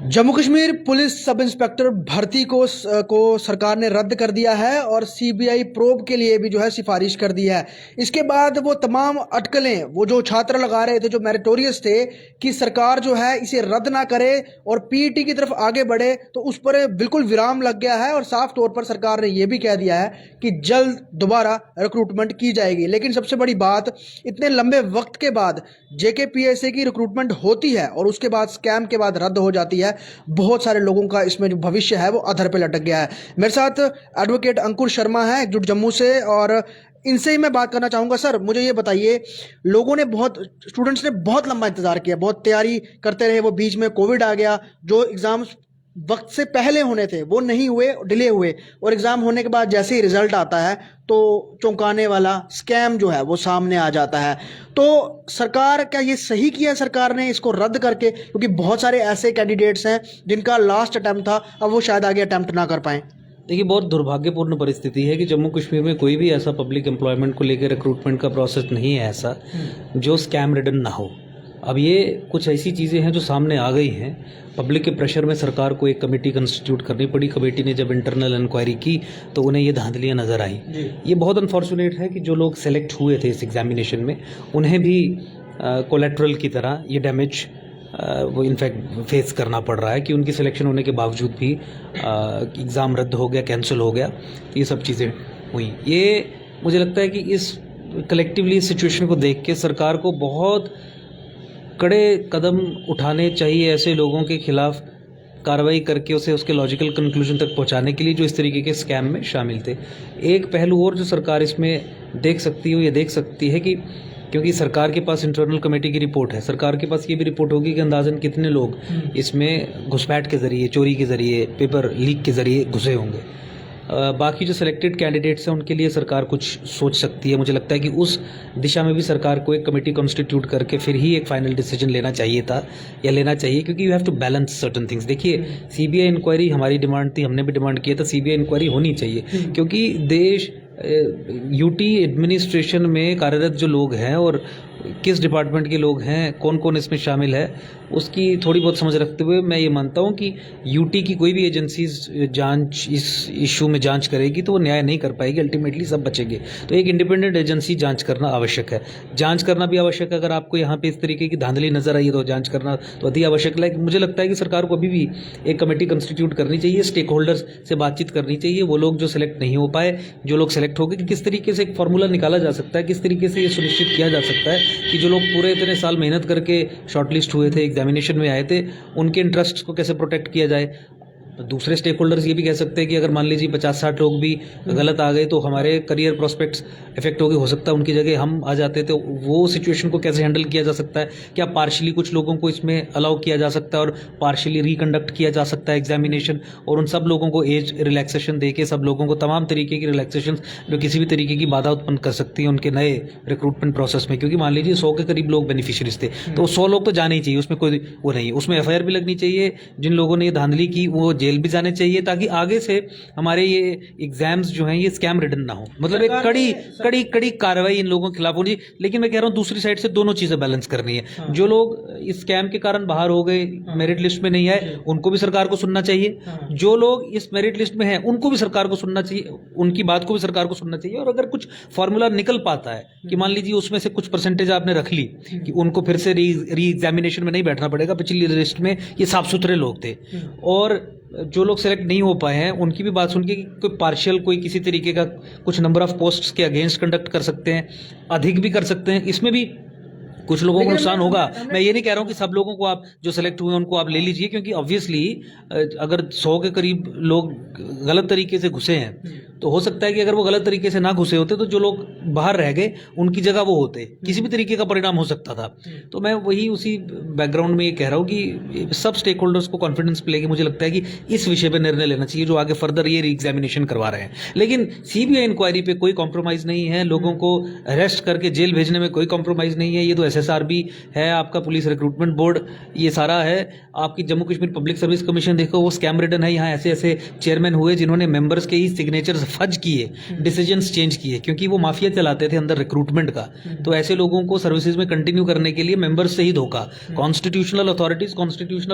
Jammu Kashmir police sub inspector भर्ती को सरकार ने रद्द कर दिया है और सीबीआई प्रोब के लिए भी जो है सिफारिश कर दी है। इसके बाद वो तमाम अटकलें वो जो छात्र लगा रहे थे, जो मेरिटोरियस थे, कि सरकार जो है इसे रद्द ना करे और पीईटी की तरफ आगे बढ़े, तो उस पर बिल्कुल विराम लग गया है और साफ तौर पर सरकार ने यह भी कह दिया है कि जल्द दोबारा रिक्रूटमेंट की जाएगी। लेकिन सबसे बड़ी बात, इतने लंबे वक्त के बाद जेकेपीएसए की रिक्रूटमेंट होती है और उसके बाद स्कैम के बाद रद्द हो जाती है। बहुत सारे लोगों का इसमें जो भविष्य है वो अधर पे लटक गया है। मेरे साथ एडवोकेट अंकुर शर्मा है एकजुट जम्मू से, और इनसे ही मैं बात करना चाहूँगा। सर, मुझे ये बताइए, लोगों ने स्टूडेंट्स ने बहुत लंबा इंतज़ार किया, बहुत तैयारी करते रहे, वो बीच में कोविड आ गया, जो एग्ज़ाम्स वक्त से पहले होने थे वो नहीं हुए, डिले हुए, और एग्ज़ाम होने के बाद जैसे ही रिजल्ट आता है तो चौंकाने वाला स्कैम जो है वो सामने आ जाता है। तो सरकार, क्या ये सही किया सरकार ने इसको रद्द करके? क्योंकि बहुत सारे ऐसे कैंडिडेट्स हैं जिनका लास्ट अटैम्प्ट था, अब वो शायद आगे अटैम्प्ट ना कर पाएँ। देखिए, बहुत दुर्भाग्यपूर्ण परिस्थिति है कि जम्मू कश्मीर में कोई भी ऐसा पब्लिक एम्प्लॉयमेंट को लेकर रिक्रूटमेंट का प्रोसेस नहीं है ऐसा जो स्कैम रिडन ना हो। अब ये कुछ ऐसी चीज़ें हैं जो सामने आ गई हैं। पब्लिक के प्रेशर में सरकार को एक कमेटी कंस्टिट्यूट करनी पड़ी। कमेटी ने जब इंटरनल इंक्वायरी की तो उन्हें ये धांधलियाँ नज़र आई। ये बहुत अनफॉर्चुनेट है कि जो लोग सेलेक्ट हुए थे इस एग्जामिनेशन में, उन्हें भी कोलेट्रल की तरह ये डैमेज वो इनफैक्ट फेस करना पड़ रहा है कि उनकी सिलेक्शन होने के बावजूद भी एग्ज़ाम रद्द हो गया, कैंसिल हो गया। तो ये सब चीज़ें हुई। ये मुझे लगता है कि इस कलेक्टिवली इस सिचुएशन को देख के सरकार को बहुत कड़े कदम उठाने चाहिए ऐसे लोगों के खिलाफ, कार्रवाई करके उसे उसके लॉजिकल कंक्लूजन तक पहुंचाने के लिए जो इस तरीके के स्कैम में शामिल थे। एक पहलू और जो सरकार इसमें देख सकती है, ये देख सकती है कि क्योंकि सरकार के पास इंटरनल कमेटी की रिपोर्ट है, सरकार के पास ये भी रिपोर्ट होगी कि अंदाजन कितने लोग इसमें घुसपैठ के ज़रिए, चोरी के ज़रिए, पेपर लीक के ज़रिए घुसे होंगे। बाकी जो सिलेक्टेड कैंडिडेट्स हैं उनके लिए सरकार कुछ सोच सकती है। मुझे लगता है कि उस दिशा में भी सरकार को एक कमेटी कॉन्स्टिट्यूट करके फिर ही एक फाइनल डिसीजन लेना चाहिए था, या लेना चाहिए, क्योंकि you have to balance certain things. देखिए, सीबीआई इंक्वायरी हमारी डिमांड थी, हमने भी डिमांड किया था सीबीआई इंक्वायरी होनी चाहिए, क्योंकि देश यूटी एडमिनिस्ट्रेशन में कार्यरत जो लोग हैं और किस डिपार्टमेंट के लोग हैं, कौन कौन इसमें शामिल है, उसकी थोड़ी बहुत समझ रखते हुए मैं ये मानता हूँ कि यूटी की कोई भी एजेंसीज जांच इस इशू में जांच करेगी तो वो न्याय नहीं कर पाएगी, अल्टीमेटली सब बचेंगे। तो एक इंडिपेंडेंट एजेंसी जांच करना आवश्यक है, जांच करना भी आवश्यक है। अगर आपको यहाँ पे इस तरीके की धांधली नजर आई है तो जांच करना तो अति आवश्यक है। मुझे लगता है कि सरकार को अभी भी एक कमेटी कंस्टिट्यूट करनी चाहिए, स्टेक होल्डर्स से बातचीत करनी चाहिए। वो लोग जो सिलेक्ट नहीं हो पाए, जो लोग सिलेक्ट हो गए, कि किस तरीके से एक फार्मूला निकाला जा सकता है, किस तरीके से ये सुनिश्चित किया जा सकता है कि जो लोग पूरे इतने साल मेहनत करके शॉर्टलिस्ट हुए थे, एग्जामिनेशन में आए थे, उनके इंटरेस्ट्स को कैसे प्रोटेक्ट किया जाए। दूसरे स्टेक होल्डर्स ये भी कह सकते हैं कि अगर मान लीजिए 50-60 लोग भी गलत आ गए तो हमारे करियर प्रोस्पेक्ट्स इफेक्ट हो सकता है, उनकी जगह हम आ जाते, तो वो सिचुएशन को कैसे हैंडल किया जा सकता है। क्या पार्शियली कुछ लोगों को इसमें अलाउ किया जा सकता है और पार्शियली रिकंडक्ट किया जा सकता है एग्जामिनेशन, और उन सब लोगों को एज रिलैक्सेशन देके, सब लोगों को तमाम तरीके की रिलैक्सेशन जो किसी भी तरीके की बाधा उत्पन्न कर सकती है उनके नए रिक्रूटमेंट प्रोसेस में। क्योंकि मान लीजिए 100 के करीब लोग बेनिफिशियरीज थे, तो 100 लोग तो जाने ही चाहिए, उसमें कोई वो नहीं है। उसमें एफआईआर भी लगनी चाहिए, जिन लोगों ने ये धांधली की वो जेल भी जाने चाहिए, ताकि आगे से हमारे ये एग्जाम्स जो हैं ये स्कैम रिडन ना हो। मतलब एक कड़ी कार्रवाई इन लोगों के खिलाफ होनी। लेकिन मैं कह रहा हूँ दूसरी साइड से दोनों चीजें बैलेंस करनी है। जो लोग इस स्कैम के कारण बाहर हो गए, मेरिट लिस्ट में नहीं आए, उनको भी सरकार को सुनना चाहिए। जो लोग इस मेरिट लिस्ट में हैं उनको भी सरकार को सुनना चाहिए, उनकी बात को भी सरकार को सुनना चाहिए। और अगर कुछ फॉर्मूला निकल पाता है कि मान लीजिए उसमें से कुछ परसेंटेज आपने रख ली कि उनको फिर से री एग्जामिनेशन में नहीं बैठना पड़ेगा, पिछली लिस्ट में ये साफ सुथरे लोग थे, और जो लोग सेलेक्ट नहीं हो पाए हैं उनकी भी बात सुन के कोई पार्शियल, कोई किसी तरीके का कुछ नंबर ऑफ पोस्ट्स के अगेंस्ट कंडक्ट कर सकते हैं, अधिक भी कर सकते हैं, इसमें भी कुछ लोगों को नुकसान होगा। मैं ये नहीं कह रहा हूँ कि सब लोगों को आप जो सेलेक्ट हुए उनको आप ले लीजिए, क्योंकि ऑब्वियसली अगर 100 के करीब लोग गलत तरीके से घुसे हैं तो हो सकता है कि अगर वो गलत तरीके से ना घुसे होते तो जो लोग बाहर रह गए उनकी जगह वो होते, किसी भी तरीके का परिणाम हो सकता था। तो मैं वही उसी बैकग्राउंड में ये कह रहा हूँ कि सब स्टेक होल्डर्स को कॉन्फिडेंस पे लेके मुझे लगता है कि इस विषय पर निर्णय लेना चाहिए जो आगे फर्दर ये री एग्जामिनेशन करवा रहे हैं। लेकिन सीबीआई इंक्वायरी पे कोई कॉम्प्रोमाइज नहीं है, लोगों को अरेस्ट करके जेल भेजने में कोई कॉम्प्रोमाइज नहीं है। ये तो एसएसआर भी है, आपका पुलिस रिक्रूटमेंट बोर्ड, ये सारा है। आपकी Jammu Kashmir public service commission देखो, वो स्कैम रिडन है। यहाँ ऐसे ऐसे चेयरमैन हुए जिन्होंने मेंबर्स के ही सिग्नेचर्स फज किए, डिसीजंस चेंज किए, क्योंकि वो माफिया चलाते थे अंदर रिक्रूटमेंट का। तो ऐसे लोगों को सर्विसेज में कंटिन्यू करने के लिए मेंबर्स से ही धोखा, कॉन्स्टिट्यूशनल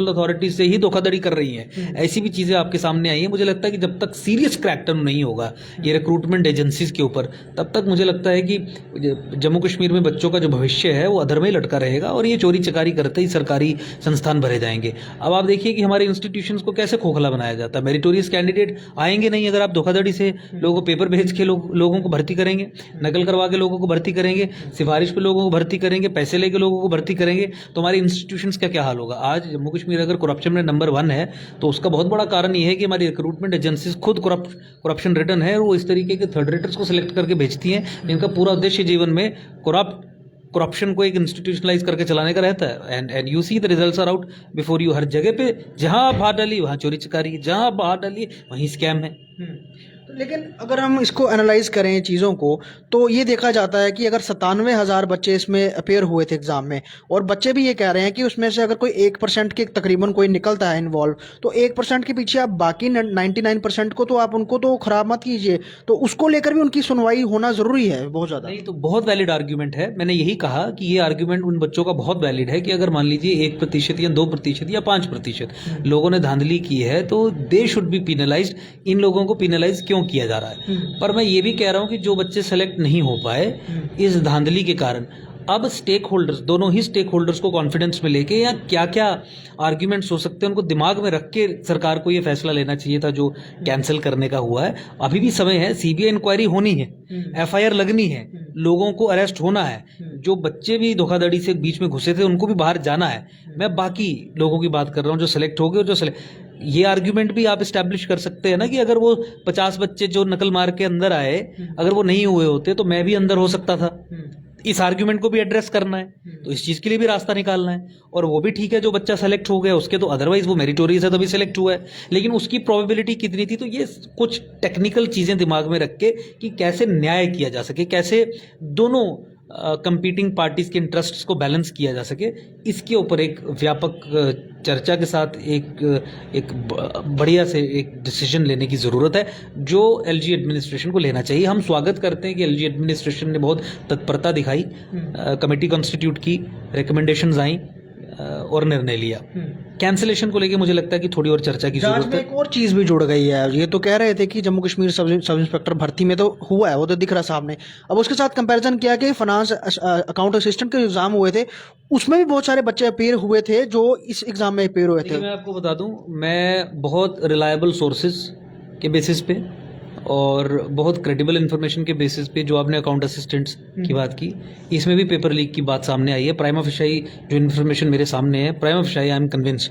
अथॉरिटीज से ही धोखाधड़ी कर रही हैं। ऐसी भी चीजें आपके सामने आई हैं। मुझे लगता है कि जब तक सीरियस क्रैकडाउन नहीं होगा ये रिक्रूटमेंट एजेंसीज के ऊपर, तब तक मुझे लगता है कि जम्मू कश्मीर में बच्चों का जो भविष्य है वो अधर में ही लटका रहेगा और ये चोरी चकारी करते ही सरकारी संस्थान भरे जाएंगे। अब आप देखिए कि हमारे इंस्टीट्यूशंस को कैसे खोखला बनाया जाता है। मेरिटोरियस कैंडिडेट आएंगे नहीं अगर आप धोखाधड़ी से लोगों को पेपर भेज के लोगों को भर्ती करेंगे, नकल करवा के लोगों को भर्ती करेंगे, सिफारिश पे लोगों को भर्ती करेंगे, पैसे लेके लोगों को भर्ती करेंगे, तो हमारे इंस्टीट्यूशंस का क्या हाल होगा। आज जम्मू कश्मीर अगर करप्शन में नंबर 1 है तो उसका बहुत बड़ा कारण ये है कि हमारी रिक्रूटमेंट एजेंसीज खुद करप्शन रिटर्न है और वो इस तरीके के थर्ड रेटर्स को सिलेक्ट करके भेजती हैं जिनका पूरा उद्देश्य जीवन में करप्शन को एक इंस्टीट्यूशनलाइज करके चलाने का रहता है। And you see the results are out before you. हर जगह पे जहां आप हाथ डालिए वहां चोरी चकारी है, जहां आप हाथ डालिए वहीं स्कैम है। लेकिन अगर हम इसको एनालाइज करें चीज़ों को तो ये देखा जाता है कि अगर 97,000 बच्चे इसमें अपेयर हुए थे एग्ज़ाम में, और बच्चे भी ये कह रहे हैं कि उसमें से अगर कोई 1% के तकरीबन कोई निकलता है इन्वॉल्व, तो 1% के पीछे आप बाकी 99% को तो आप उनको तो ख़राब मत कीजिए, तो उसको लेकर भी उनकी सुनवाई होना ज़रूरी है बहुत ज़्यादा। नहीं तो बहुत वैलिड आर्ग्यूमेंट है। मैंने यही कहा कि ये आर्ग्यूमेंट उन बच्चों का बहुत वैलिड है कि अगर मान लीजिए 1% या 2% या 5% लोगों ने धांधली की है तो दे शुड बी पिनलाइज्ड। इन लोगों को पिनलाइज क्यों किया जा रहा है? पर मैं ये भी कह रहा हूं कि जो बच्चे सेलेक्ट नहीं हो पाए इस धांधली के कारण, अब स्टेक होल्डर्स, दोनों ही स्टेक होल्डर्स को कॉन्फिडेंस में लेके या क्या क्या आर्ग्यूमेंट्स हो सकते हैं उनको दिमाग में रख के सरकार को ये फैसला लेना चाहिए था जो कैंसिल करने का हुआ है। अभी भी समय है, सीबीआई इंक्वायरी होनी है, एफआईआर लगनी है, लोगों को अरेस्ट होना है। जो बच्चे भी धोखाधड़ी से बीच में घुसे थे उनको भी बाहर जाना है। मैं बाकी लोगों की बात कर रहा हूँ जो सिलेक्ट हो गए और जो सिलेक्ट, ये आर्ग्यूमेंट भी आप एस्टैब्लिश कर सकते हैं ना कि अगर वो 50 बच्चे जो नकल मार के अंदर आए अगर वो नहीं हुए होते तो मैं भी अंदर हो सकता था। इस आर्ग्यूमेंट को भी एड्रेस करना है, तो इस चीज के लिए भी रास्ता निकालना है। और वो भी ठीक है जो बच्चा सेलेक्ट हो गया उसके तो अदरवाइज वो मेरिटोरियस है तभी सेलेक्ट हुआ है, लेकिन उसकी प्रोबेबिलिटी कितनी थी। तो ये कुछ टेक्निकल चीजें दिमाग में रख के कि कैसे न्याय किया जा सके, कैसे दोनों कंपीटिंग पार्टीज के इंटरेस्ट्स को बैलेंस किया जा सके, इसके ऊपर एक व्यापक चर्चा के साथ एक बढ़िया से एक डिसीजन लेने की ज़रूरत है जो एलजी एडमिनिस्ट्रेशन को लेना चाहिए। हम स्वागत करते हैं कि एलजी एडमिनिस्ट्रेशन ने बहुत तत्परता दिखाई, कमेटी कॉन्स्टिट्यूट की, रिकमेंडेशंस आई और निर्णय लिया। कैंसिलेशन को लेके मुझे लगता है कि थोड़ी और चर्चा की जरूरत है। एक और चीज़ भी जुड़ गई है। ये तो कह रहे थे कि जम्मू कश्मीर सब इंस्पेक्टर भर्ती में तो हुआ है, वो तो दिख रहा सामने। अब उसके साथ कंपैरिजन किया कि फाइनेंस अकाउंट असिस्टेंट के एग्जाम हुए थे, उसमें भी बहुत सारे बच्चे अपेयर हुए थे जो इस एग्जाम में अपेयर हुए थे। मैं आपको बता दूं, मैं बहुत रिलायबल सोर्सेज के बेसिस पे और बहुत क्रेडिबल इन्फॉर्मेशन के बेसिस पे, जो आपने अकाउंट असिस्टेंट्स की बात की, इसमें भी पेपर लीक की बात सामने आई है। प्राइमा फेशियाई जो इन्फॉर्मेशन मेरे सामने है, प्राइमा फेशियाई आई एम कन्विंस्ड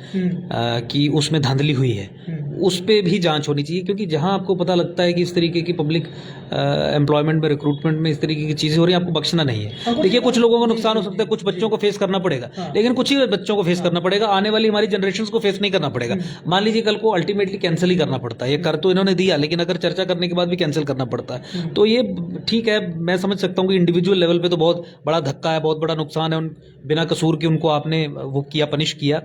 कि उसमें धांधली हुई है। उस पर भी जांच होनी चाहिए, क्योंकि जहां आपको पता लगता है कि इस तरीके की पब्लिक एम्प्लॉयमेंट में, रिक्रूटमेंट में इस तरीके की चीज़ें हो रही हैं, आपको बख्शना नहीं है। देखिए, कुछ लोगों को नुकसान हो सकता है, कुछ बच्चों को फेस करना पड़ेगा, लेकिन कुछ ही बच्चों को फेस करना पड़ेगा, आने वाली हमारी जनरेशन को फेस नहीं करना पड़ेगा। मान लीजिए कल को अल्टीमेटली कैंसिल ही करना पड़ता है, ये कर तो इन्होंने दिया लेकिन अगर चर्चा करने के बाद भी कैंसिल करना पड़ता है, तो ये ठीक है। मैं समझ सकता हूँ कि इंडिविजुअल लेवल पे तो बहुत बड़ा धक्का है, बहुत बड़ा नुकसान है, उन बिना कसूर के उनको आपने वो किया, पनिश किया।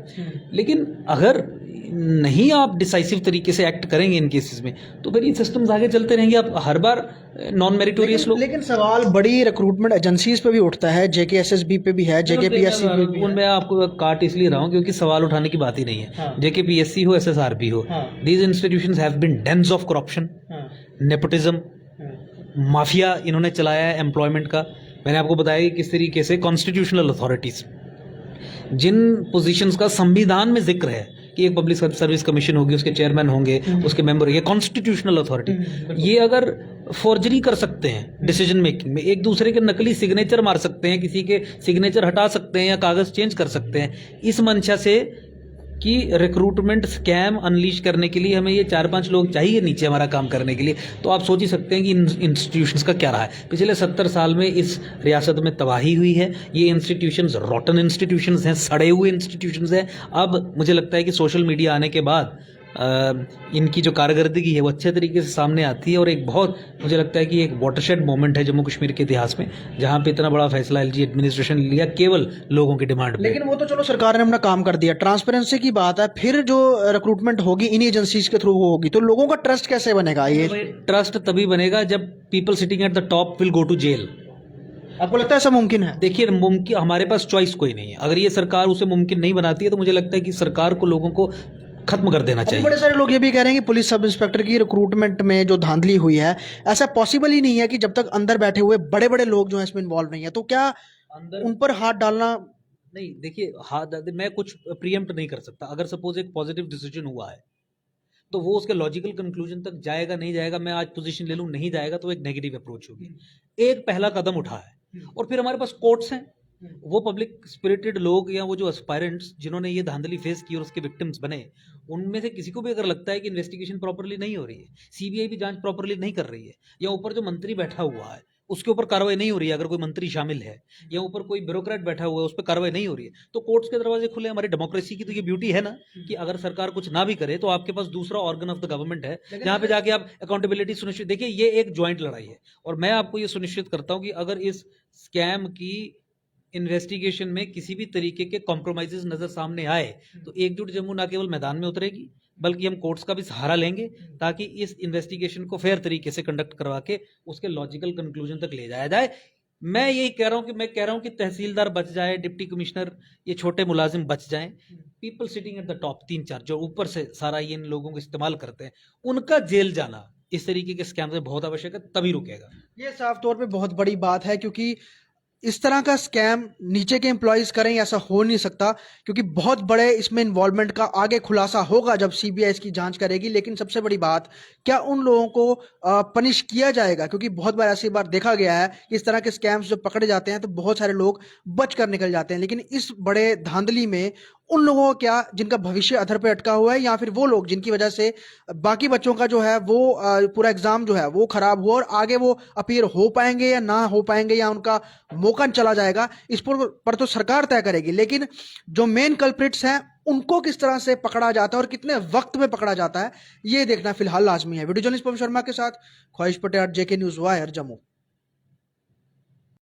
लेकिन अगर नहीं आप डिसाइसिव तरीके से एक्ट करेंगे इन केसेस में, तो फिर ये सिस्टम्स आगे चलते रहेंगे। आप हर बार नॉन मेरिटोरियस लोग, लेकिन सवाल बड़ी रिक्रूटमेंट एजेंसीज पे भी उठता है, जेकेएसएसबी पे भी है, जेकेपीएससी पे भी है। मैं आपको काट इसलिए रहा हूँ क्योंकि सवाल उठाने की बात ही नहीं है। जेकेपीएससी हो, एसएसआरबी हो, these institutions have been dens of corruption, nepotism, mafia इन्होंने चलाया है एम्प्लॉयमेंट का। मैंने आपको बताया कि किस तरीके से कॉन्स्टिट्यूशनल अथॉरिटीज, जिन पोजीशंस का संविधान में जिक्र है कि एक पब्लिक सर्विस कमीशन होगी, उसके चेयरमैन होंगे, उसके मेंबर होंगे, कॉन्स्टिट्यूशनल अथॉरिटी, ये अगर फोर्जरी कर सकते हैं डिसीजन मेकिंग में, एक दूसरे के नकली सिग्नेचर मार सकते हैं, किसी के सिग्नेचर हटा सकते हैं या कागज चेंज कर सकते हैं, इस मंशा से कि रिक्रूटमेंट स्कैम अनलीश करने के लिए हमें ये 4-5 लोग चाहिए नीचे हमारा काम करने के लिए, तो आप सोच ही सकते हैं कि इन इंस्टीट्यूशंस का क्या रहा है। पिछले 70 साल में इस रियासत में तबाही हुई है। ये इंस्टीट्यूशंस रॉटन इंस्टीट्यूशंस हैं, सड़े हुए इंस्टीट्यूशंस हैं। अब मुझे लगता है कि सोशल मीडिया आने के बाद इनकी जो कारकर्दगी है वो अच्छे तरीके से सामने आती है और एक बहुत मुझे लगता है कि एक वाटरशेड मोमेंट है जम्मू कश्मीर के इतिहास में, जहाँ पे इतना बड़ा फैसला एलजी एडमिनिस्ट्रेशन ने लिया केवल लोगों की डिमांड पे। लेकिन वो तो चलो सरकार ने अपना काम कर दिया, ट्रांसपेरेंसी की बात है, फिर जो रिक्रूटमेंट होगी इन एजेंसीज के थ्रू होगी तो लोगों का ट्रस्ट कैसे बनेगा? ये ट्रस्ट तभी बनेगा जब people sitting at the top will go to jail. आपको लगता है ऐसा मुमकिन है? देखिए, मुमकिन हमारे पास चॉइस कोई नहीं है। अगर ये सरकार उसे मुमकिन नहीं बनाती है तो मुझे लगता है कि सरकार को लोगों को खत्म कर देना अभी चाहिए। बड़े सारे लोग ये भी कह रहे हैं कि पुलिस सब इंस्पेक्टर की रिक्रूटमेंट में जो धांधली हुई है, ऐसा पॉसिबल ही नहीं है कि जब तक अंदर बैठे हुए बड़े बड़े लोग जो है इसमें इन्वॉल्व नहीं है, तो क्या अंदर उन पर हाथ डालना? नहीं, देखिए, मैं कुछ प्रीएम्प्ट नहीं कर सकता। अगर सपोज एक पॉजिटिव डिसीजन हुआ है तो वो उसके लॉजिकल कंक्लूजन तक जाएगा नहीं जाएगा, मैं आज पोजीशन ले लूं नहीं जाएगा तो एक नेगेटिव अप्रोच होगी। एक पहला कदम उठा है और फिर हमारे पास कोर्ट्स हैं, वो पब्लिक स्पिरिटेड लोग या वो जो एस्पायरेंट्स जिन्होंने ये धांधली फेस की और उसके विक्टिम्स बने, उनमें से किसी को भी अगर लगता है कि इन्वेस्टिगेशन प्रॉपरली नहीं हो रही है, सीबीआई भी जांच प्रॉपरली नहीं कर रही है, या ऊपर जो मंत्री बैठा हुआ है उसके ऊपर कार्रवाई नहीं हो रही है, अगर कोई मंत्री शामिल है, या ऊपर कोई ब्यूरोक्रेट बैठा हुआ है उस पर कार्रवाई नहीं हो रही है, तो कोर्ट्स के दरवाजे खुले। हमारी डेमोक्रेसी की तो ये ब्यूटी है ना कि अगर सरकार कुछ ना भी करे तो आपके पास दूसरा ऑर्गन ऑफ द गवर्नमेंट है जहां पे जाके आप अकाउंटेबिलिटी सुनिश्चित। देखिए, ये एक ज्वाइंट लड़ाई है और मैं आपको ये सुनिश्चित करता हूं कि अगर इस स्कैम की इन्वेस्टिगेशन में किसी भी तरीके के कॉम्प्रोमाइजेस नजर सामने आए तो एकजुट जम्मू ना केवल मैदान में उतरेगी बल्कि हम कोर्ट्स का भी सहारा लेंगे ताकि इस इन्वेस्टिगेशन को फेयर तरीके से कंडक्ट करवा के उसके लॉजिकल कंक्लूजन तक ले जाया जाए। मैं यही कह रहा हूं कि तहसीलदार बच जाए, डिप्टी कमिश्नर, ये छोटे मुलाजिम बच जाएं, people sitting at the top 3-4 जो ऊपर से सारा ये इन लोगों को इस्तेमाल करते हैं, उनका जेल जाना इस तरीके के स्कैम से बहुत आवश्यक है, तभी रुकेगा। ये साफ तौर पे बहुत बड़ी बात है, क्योंकि इस तरह का स्कैम नीचे के एम्प्लॉयज करें ऐसा हो नहीं सकता, क्योंकि बहुत बड़े इसमें इन्वॉल्वमेंट का आगे खुलासा होगा जब सीबीआई इसकी जांच करेगी। लेकिन सबसे बड़ी बात, क्या उन लोगों को पनिश किया जाएगा? क्योंकि बहुत बार ऐसी बार देखा गया है कि इस तरह के स्कैम्स जब पकड़े जाते हैं तो बहुत सारे लोग बच कर निकल जाते हैं, लेकिन इस बड़े धांधली में उन लोगों को क्या, जिनका भविष्य अधर पे अटका हुआ है, या फिर वो लोग जिनकी वजह से बाकी बच्चों का जो है वो पूरा एग्जाम जो है वो खराब हुआ और आगे वो अपीयर हो पाएंगे या ना हो पाएंगे, या उनका मौका चला जाएगा, इस पर तो सरकार तय करेगी। लेकिन जो मेन कल्प्रिट्स हैं उनको किस तरह से पकड़ा जाता है और कितने वक्त में पकड़ा जाता है, ये देखना फिलहाल लाजमी है। वीडियो जर्नलिस्ट पवन शर्मा के साथ ख्वाहिश पटेल, जेके न्यूज़ वायर, जम्मू।